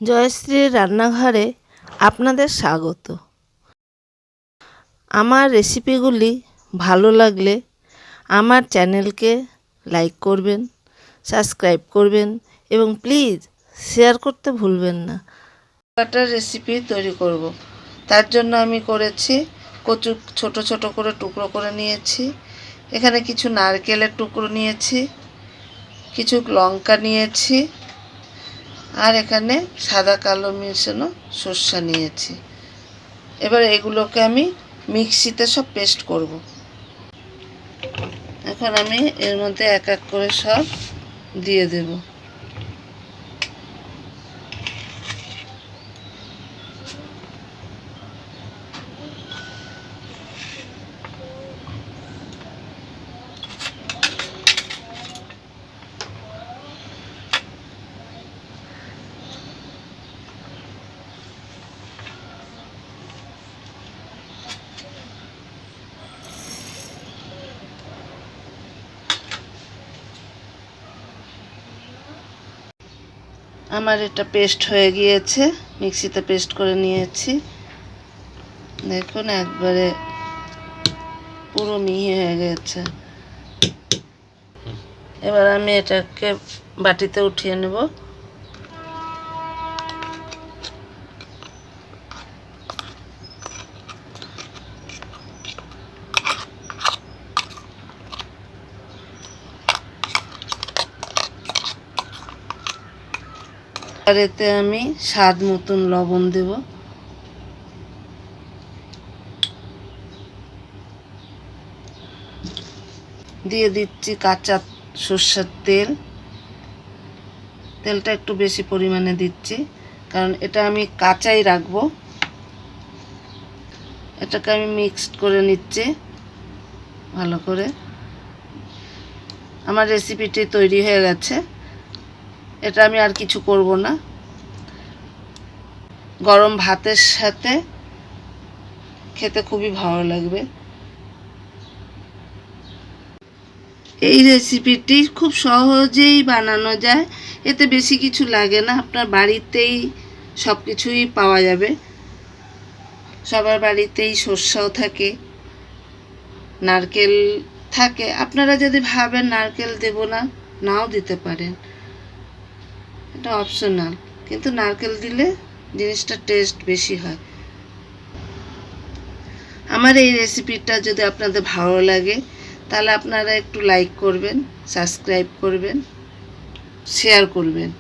জয়শ্রীর রান্নাঘরে আপনাদের স্বাগত। আমার রেসিপিগুলি ভালো লাগলে আমার চ্যানেলকে লাইক করবেন, সাবস্ক্রাইব করবেন এবং প্লিজ শেয়ার করতে ভুলবেন না। একটা রেসিপি তৈরি করব, তার জন্য আমি করেছি কচু ছোট ছোট করে টুকরো করে নিয়েছি। এখানে কিছু নারকেলের টুকরো নিয়েছি, কিছু লঙ্কা নিয়েছি, আর এখানে সাদা কালো মিশানো সর্ষে নিয়েছি। এবার এগুলোকে আমি মিক্সিতে সব পেস্ট করব। এখন আমি এর মধ্যে এক এক করে সব দিয়ে দেব। আমার এটা পেস্ট হয়ে গিয়েছে, মিক্সিতে পেস্ট করে নিয়েছি। দেখুন একবারে পুরো মিহি হয়ে গেছে। এবার আমি এটাকে বাটিতে উঠিয়ে নেব। আর এতে আমি স্বাদ মতন লবণ দেব। দিয়ে দিচ্ছি কাঁচা সর্ষের তেল। তেলটা একটু বেশি পরিমাণে দিচ্ছি, কারণ এটা আমি কাঁচাই রাখবো। এটাকে আমি মিক্সড করে নিচ্ছি ভালো করে। আমার রেসিপিটি তৈরি হয়ে গেছে। এটা আমি আর কিছু করব না। গরম ভাতের সাথে খেতে খুবই ভালো লাগবে। এই রেসিপিটি খুব সহজেই বানানো যায়, এতে বেশি কিছু লাগে না। আপনার বাড়িতেই সব কিছুই পাওয়া যাবে। সবার বাড়িতেই সর্ষেও থাকে, নারকেল থাকে। আপনারা যদি ভাবেন নারকেল দেব না, নাও দিতে পারেন, এটা অপশনাল, কিন্তু নারকেল দিলে জিনিসটা টেস্ট বেশি হয়। আমার এই রেসিপিটা যদি আপনাদের ভালো লাগে তাহলে আপনারা একটু লাইক করবেন, সাবস্ক্রাইব করবেন, শেয়ার করবেন।